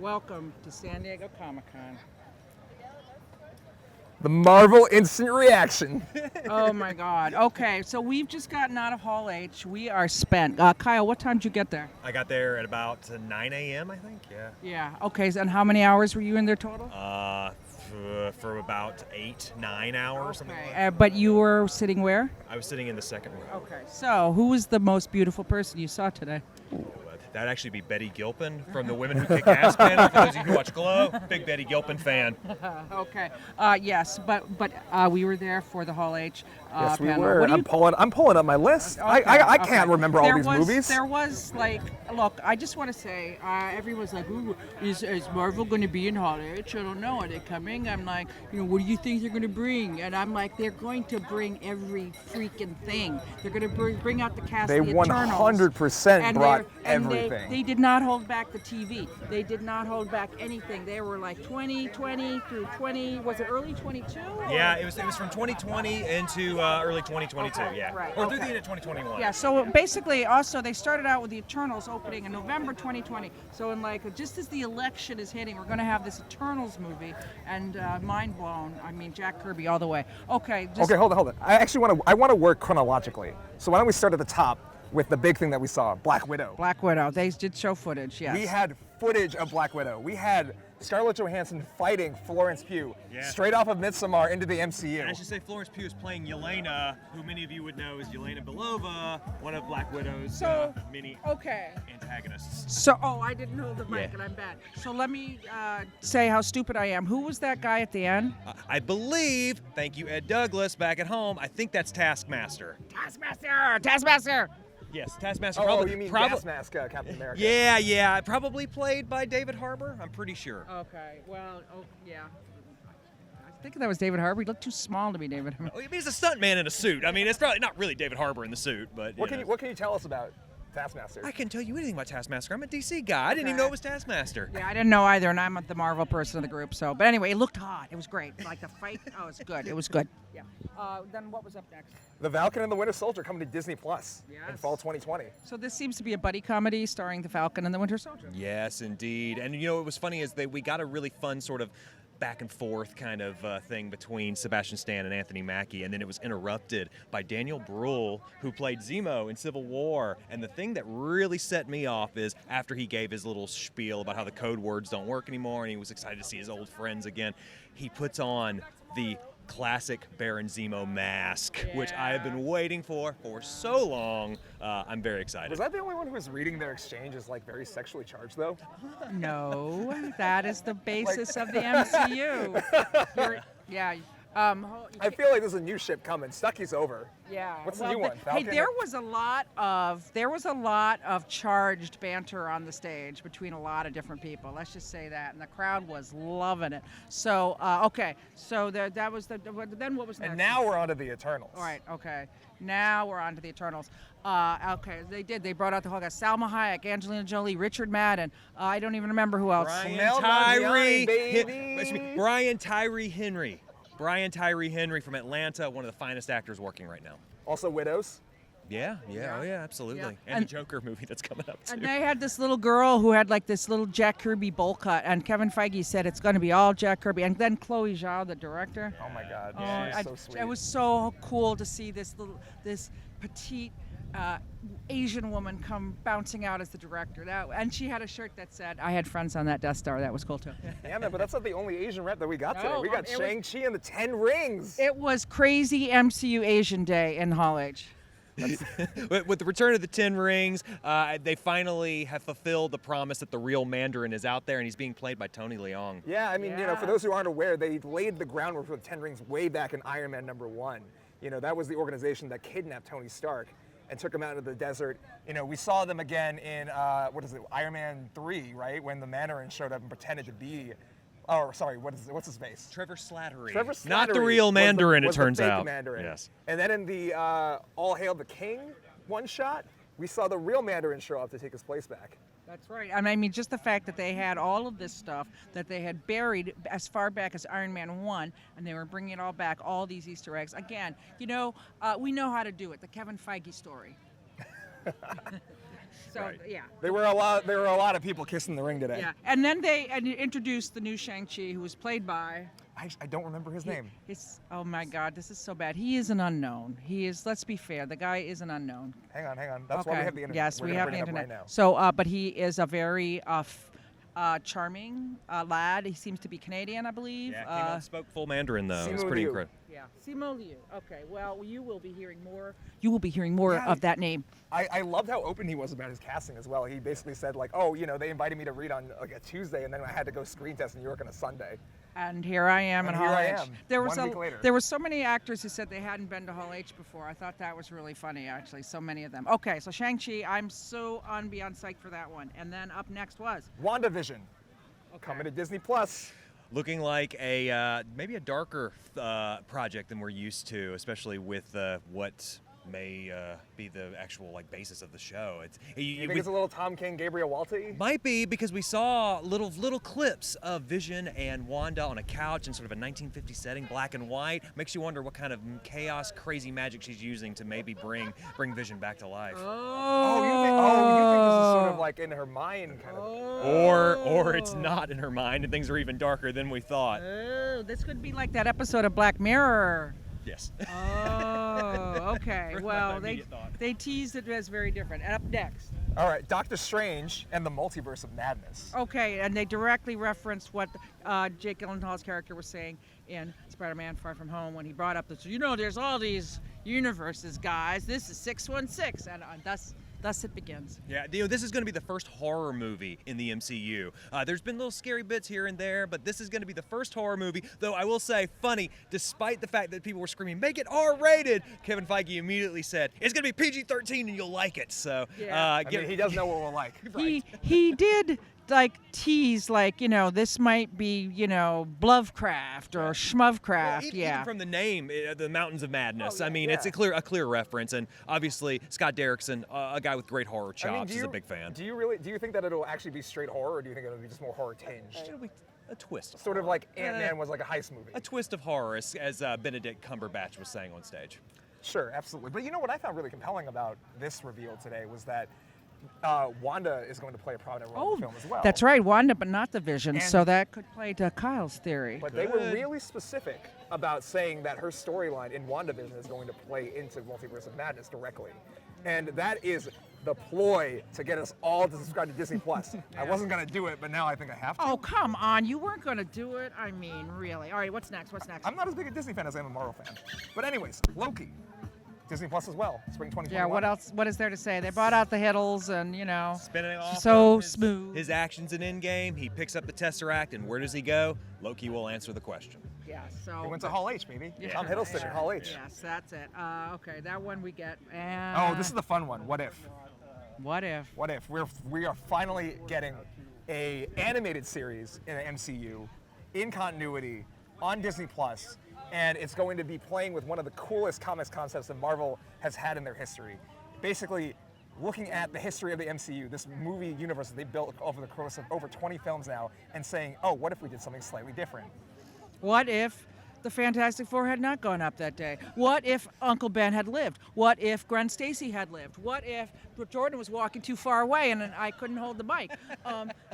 Welcome to San Diego Comic-Con. The Marvel instant reaction. Oh my God. Okay, so we've just gotten out of Hall H. We are spent. Kyle, what time did you get there? I got there at about 9 a.m., I think, yeah. Yeah, okay, and how many hours were you in there total? For about 8-9 hours, something like Okay, that. but you were sitting where? I was sitting in the second row. Okay, so who was the most beautiful person you saw today? That'd actually be Betty Gilpin from the Women Who Kick Ass panel. For those of you who watch Glow, big Betty Gilpin fan. Okay, yes, but we were there for the Hall H Yes, we panel. were. What do you I'm pulling up my list. Okay, I can't okay. remember all these movies. There was like, look, I just want to say, everyone's like, ooh, is Marvel going to be in Hall H? I don't know. Are they coming? I'm like, what do you think they're going to bring? And I'm like, they're going to bring every freaking thing. They're going to bring out the cast They of the Eternals. 100% brought and everything. They did not hold back the TV. They did not hold back anything. They were like 2020 through 20, was it early 22? Yeah, it was from 2020 into early 2022, Okay, yeah. right, Or through okay. the end of 2021. Yeah, so basically also they started out with the Eternals opening in November 2020. So in like just as the election is hitting, we're going to have this Eternals movie and mind blown. I mean, Jack Kirby all the way. Okay. Okay, hold on. I actually want to work chronologically. So why don't we start at the top with the big thing that we saw, Black Widow. Black Widow. They did show footage, yes. We had footage of Black Widow. We had Scarlett Johansson fighting Florence Pugh straight off of Midsommar into the MCU. And I should say Florence Pugh is playing Yelena, who many of you would know is Yelena Belova, one of Black Widow's many antagonists. So, I didn't hold the mic and I'm bad. So let me say how stupid I am. Who was that guy at the end? I believe, thank you Ed Douglas, back at home, I think that's Taskmaster. Taskmaster! Yes, Taskmaster. Oh, you mean Gas Mask, Captain America? Yeah, probably played by David Harbour, I'm pretty sure. Okay, well, yeah. I think that was David Harbour. He looked too small to be David Harbour. I mean, he's a stuntman in a suit. I mean, it's probably not really David Harbour in the suit, but What can you tell us about Taskmaster? I can tell you anything about Taskmaster. I'm a DC guy. I didn't even know it was Taskmaster. Yeah, I didn't know either, and I'm the Marvel person of the group. So, but anyway, it looked hot. It was great. Like the fight. Oh, it's good. It was good. Yeah. Then what was up next? The Falcon and the Winter Soldier coming to Disney Plus in Yes. fall 2020. So this seems to be a buddy comedy starring the Falcon and the Winter Soldier. Yes, indeed. And what was funny is we got a really fun sort of back and forth kind of thing between Sebastian Stan and Anthony Mackie, and then it was interrupted by Daniel Bruhl, who played Zemo in Civil War. And the thing that really set me off is after he gave his little spiel about how the code words don't work anymore and he was excited to see his old friends again, he puts on the classic Baron Zemo mask, which I have been waiting for so long. I'm very excited. Was that the only one who was reading their exchange as like very sexually charged though? No, that is the basis of the MCU. I feel like there's a new ship coming. Stucky's over. Yeah. What's the new one? Hey, Falcon? there was a lot of charged banter on the stage between a lot of different people. Let's just say that, and the crowd was loving it. So okay, so that was then what was next? And now we're on to the Eternals. All right. Okay. Now we're on to the Eternals. Okay, they brought out the whole guy: Salma Hayek, Angelina Jolie, Richard Madden. I don't even remember who else. Brian Tyree Henry from Atlanta, one of the finest actors working right now. Also Widows. Yeah, absolutely. Yeah. And the Joker movie that's coming up too. And they had this little girl who had like this little Jack Kirby bowl cut, and Kevin Feige said it's going to be all Jack Kirby. And then Chloe Zhao, the director. Oh my God, she's so sweet. It was so cool to see this petite Asian woman come bouncing out as the director. And she had a shirt that said, "I had friends on that Death Star." That was cool too. Yeah, man, but that's not the only Asian rep that we got today. No, We got ShangChi and the 10 Rings. It was crazy MCU Asian Day in Hall H. With the return of the 10 Rings, they finally have fulfilled the promise that the real Mandarin is out there, and he's being played by Tony Leung. Yeah, I mean, for those who aren't aware, they laid the groundwork for the 10 Rings way back in Iron Man #1. That was the organization that kidnapped Tony Stark and took him out into the desert. We saw them again in, Iron Man 3, right? When the Mandarin showed up and pretended to be, what's his face? Trevor Slattery. Not the real Mandarin, was it turns the fake out. Mandarin. Yes. And then in the All Hail the King one shot, we saw the real Mandarin show up to take his place back. That's right. And I mean, just the fact that they had all of this stuff that they had buried as far back as Iron Man 1, and they were bringing it all back, all these Easter eggs. Again, we know how to do it, the Kevin Feige story. So Right. yeah. There were a lot of people kissing the ring today. Yeah, and then they introduced the new ShangChi, who was played by. I don't remember his name. Oh my God, this is so bad. He is an unknown. He is. Let's be fair. The guy is an unknown. Hang on. That's why we have the internet. Yes, We're we gonna have bring the it up internet. right now. So, but he is a very charming lad. He seems to be Canadian, I believe. Yeah, came out and spoke full Mandarin though. It was Simu pretty Liu. incredible. Yeah, Simo Liu. Okay, well, you will be hearing more. You will be hearing more Yeah. of that name. I loved how open he was about his casting as well. He basically said like, oh, they invited me to read on like a Tuesday, and then I had to go screen test in New York on a Sunday. And here I am And in here Hall I H. am, There was 1 week later. there were so many actors who said they hadn't been to Hall H before. I thought that was really funny, actually. So many of them. Okay, so Shang-Chi, I'm so beyond psyched for that one. And then up next was WandaVision, coming to Disney Plus. Looking like maybe a darker project than we're used to, especially with what may be the actual basis of the show. You think it's a little Tom King, Gabriel Walty? Might be, because we saw little clips of Vision and Wanda on a couch in sort of a 1950s setting, black and white. Makes you wonder what kind of chaos, crazy magic she's using to maybe bring Vision back to life. Oh, you think this is sort of like in her mind kind of. Or it's not in her mind and things are even darker than we thought. Oh, this could be like that episode of Black Mirror. Yes. Oh, okay. First Well, my they immediate thought. they teased it as very different. And up next. All right, Doctor Strange and the Multiverse of Madness. Okay, and they directly referenced what Jake Gyllenhaal's character was saying in Spider-Man: Far From Home when he brought up this. There's all these universes, guys. This is 616, and thus it begins. Yeah, this is going to be the first horror movie in the MCU. There's been little scary bits here and there, but this is going to be the first horror movie. Though I will say, funny, despite the fact that people were screaming, "Make it R-rated," Kevin Feige immediately said, "It's going to be PG-13 and you'll like it." So, Yeah. He does know what we'll like. He did tease this might be Blovecraft or Schmovecraft. Even from the name, the Mountains of Madness. Oh, yeah. I mean, it's a clear reference, and obviously Scott Derrickson, a guy with great horror chops, is a big fan. Do you think that it'll actually be straight horror, or do you think it'll be just more horror tinged? It'll be a twist. Of Sort of horror. like Ant-Man was like a heist movie. A twist of horror, as Benedict Cumberbatch was saying on stage. Sure, absolutely. But what I found really compelling about this reveal today was that Wanda is going to play a prominent role in the film as well. That's right, Wanda, but not the Vision. And- So that could play to Kyle's theory. But they were really specific about saying that her storyline in WandaVision is going to play into Multiverse of Madness directly. And that is the ploy to get us all to subscribe to Disney Plus. I wasn't going to do it, but now I think I have to. Oh, come on. You weren't going to do it? I mean, really. All right, what's next? I'm not as big a Disney fan as I am a Marvel fan. But anyways, Loki. Disney Plus as well, spring 2021. Yeah, what else? What is there to say? They brought out the Hiddles and, Spinning off so of smooth. His actions in Endgame, he picks up the Tesseract, and where does he go? Loki will answer the question. Yeah, so. He went to Hall H, baby. Yeah. Tom Hiddleston in Hall H. Yes, that's it. Okay, that one we get. And Oh, this is the fun one. What if? What if? What if we are finally getting a animated series in the MCU in continuity on Disney Plus, and it's going to be playing with one of the coolest comics concepts that Marvel has had in their history. Basically, looking at the history of the MCU, this movie universe that they built over the course of over 20 films now, and saying, oh, what if we did something slightly different? What if the Fantastic Four had not gone up that day? What if Uncle Ben had lived? What if Gwen Stacy had lived? What if Jordan was walking too far away and I couldn't hold the mic?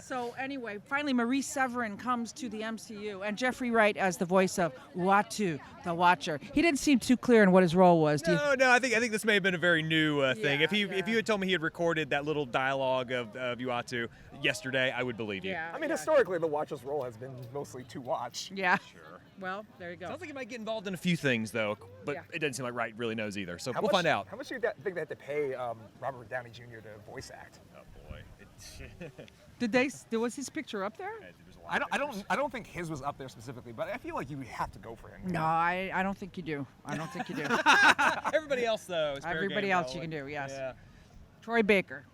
So anyway, finally Marie Severin comes to the MCU, and Jeffrey Wright as the voice of Uatu, the Watcher. He didn't seem too clear in what his role was. No, I think this may have been a very new thing. Yeah, If you had told me he had recorded that little dialogue of Uatu yesterday, I would believe you. Yeah. I mean, historically, the Watcher's role has been mostly to watch. Yeah. Sure. Well, there you go. Sounds like he might get involved in a few things, though, but Yeah. it doesn't seem like Wright really knows either. So How we'll much- find out. How much do you think they have to pay Robert Downey Jr. to voice act? Oh boy. Was his picture up there? I don't think his was up there specifically, but I feel like you have to go for him. No, I don't think you do. I don't think you do. Everybody else, though. is fair Everybody game, else you probably. can do, yes. Yeah. Troy Baker,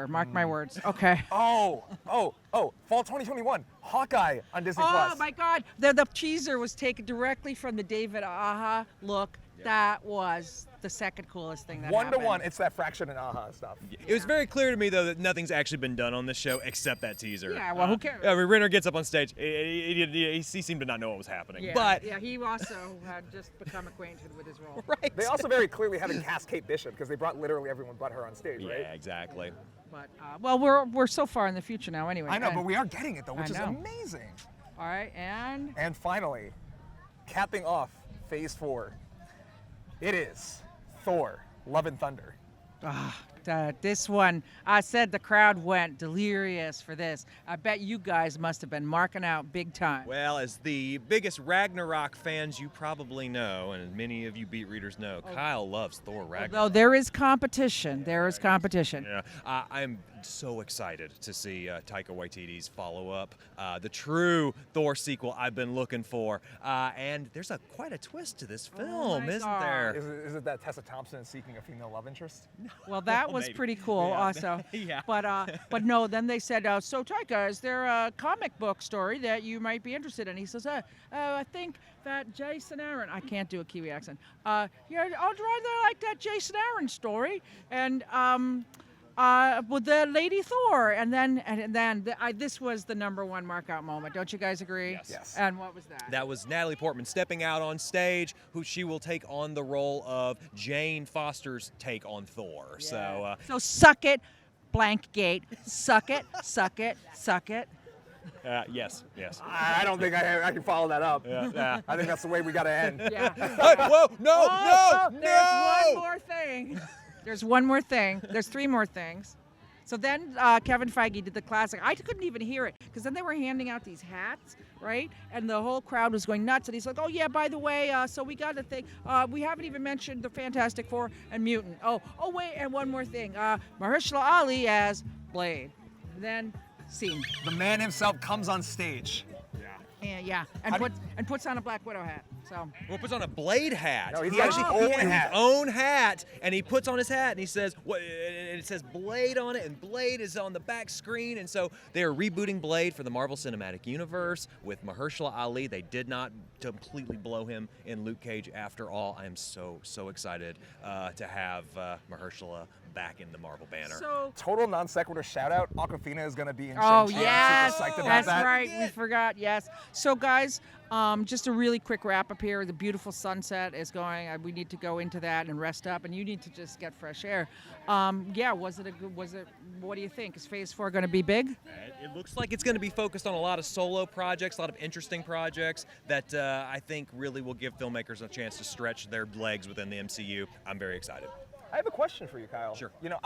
mark my words. Okay. Oh, fall 2021, Hawkeye on Disney Plus. Oh my God! The teaser was taken directly from the David Aja look. Yeah. That was the second coolest thing that 1 to happened. 1, it's that Fraction and Aha stuff. It was very clear to me, though, that nothing's actually been done on this show except that teaser. Yeah, well, who cares? Renner gets up on stage. He seemed to not know what was happening. Yeah, But yeah, he also had just become acquainted with his role. right. They also very clearly had to cast Kate Bishop because they brought literally everyone but her on stage, right? Yeah, exactly. But well, we're so far in the future now, anyway. I know, And- but we are getting it though, which is know. amazing. all right, and And finally, capping off Phase 4, it is Thor: Love and Thunder. this one, I said the crowd went delirious for this. I bet you guys must have been marking out big time. Well, as the biggest Ragnarok fans you probably know, and many of you beat readers know, Kyle loves Thor Ragnarok. Though there is competition, there is competition. Yeah, I'm so excited to see Taika Waititi's follow-up, the true Thor sequel I've been looking for. And there's quite a twist to this film, my isn't God. there? Is it that Tessa Thompson is seeking a female love interest? Well, that was maybe. pretty cool, Yeah. also. Yeah. But no. Then they said, "So Taika, is there a comic book story that you might be interested in?" He says, "I think that Jason Aaron. I can't do a Kiwi accent. Yeah, I'd rather like that Jason Aaron story, and with the Lady Thor." And then this was the #1 markout moment. Don't you guys agree? Yes. And what was that? That was Natalie Portman stepping out on stage, who she will take on the role of Jane Foster's take on Thor. So So suck it, blank gate. Suck it, suck it, suck it. yes. I don't think I can follow that up. Yeah. I think that's the way we got to end. Yeah. Whoa! No! There's one more thing. There's one more thing. There's 3 more things. So then Kevin Feige did the classic. I couldn't even hear it because then they were handing out these hats, right? And the whole crowd was going nuts. And he's like, "Oh yeah, by the way, so we got a thing. We haven't even mentioned the Fantastic Four and Mutant. Oh wait, and one more thing. Mahershala Ali as Blade." And then scene. The man himself comes on stage. Yeah. And puts on a Black Widow hat. So. Well, puts on a Blade hat. No, he's he got actually his own he has hat. his own hat, and he puts on his hat, and he says, "What?" And it says Blade on it, and Blade is on the back screen, and so they are rebooting Blade for the Marvel Cinematic Universe with Mahershala Ali. They did not completely blow him in Luke Cage after all. I am so excited to have Mahershala back in the Marvel banner. So. Total non sequitur shout out. Aquafina is going to be in Oh Shang-Chi. yes, I'm super psyched about that's that. right. We forgot. Yes. So guys, just a really quick wrap up here. The beautiful sunset is going. We need to go into that and rest up, and you need to just get fresh air. Yeah. Was it? What do you think? Is Phase 4 going to be big? It looks like it's going to be focused on a lot of solo projects, a lot of interesting projects that I think really will give filmmakers a chance to stretch their legs within the MCU. I'm very excited. I have a question for you, Kyle. Sure. You know,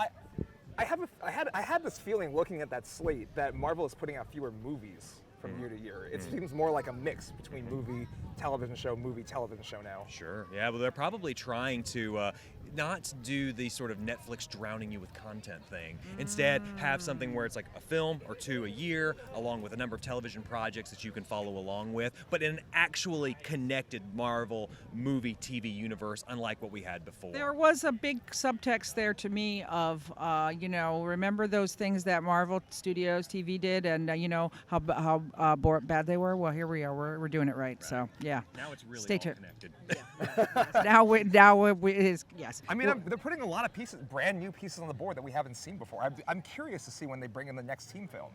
I had this feeling looking at that slate that Marvel is putting out fewer movies from year to year. It seems more like a mix between movie, television show now. Sure. Yeah, well, they're probably trying to not do the sort of Netflix drowning you with content thing. Instead, have something where it's like a film or 2 a year, along with a number of television projects that you can follow along with, but in an actually connected Marvel movie TV universe, unlike what we had before. There was a big subtext there to me of, remember those things that Marvel Studios TV did, and how bad they were. Well, here we are. We're doing it right. So yeah. Now it's really Stay all tuned. connected. Now it is yes. I mean, they're putting a lot of pieces, brand new pieces on the board that we haven't seen before. I'm curious to see when they bring in the next team film.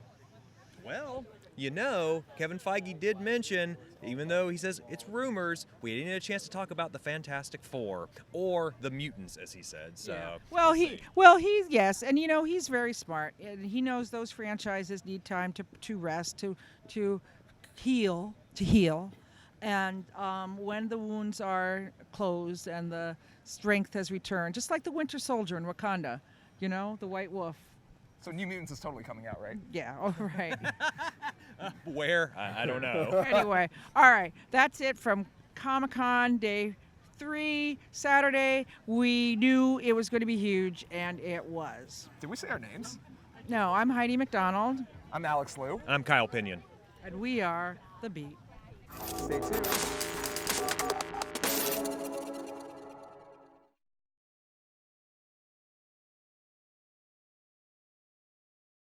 Well, Kevin Feige did mention, even though he says it's rumors, we didn't get a chance to talk about the Fantastic Four or the Mutants, as he said. So He's yes, and he's very smart, and he knows those franchises need time to rest, to heal, and when the wounds are closed and the strength has returned, just like the Winter Soldier in Wakanda, the White Wolf. So New Mutants is totally coming out, right? Yeah, all right. where? I don't know. Anyway, all right, that's it from Comic-Con Day 3, Saturday. We knew it was going to be huge, and it was. Did we say our names? No, I'm Heidi McDonald, I'm Alex Liu. I'm Kyle Pinion. and we are The Beat. Stay tuned.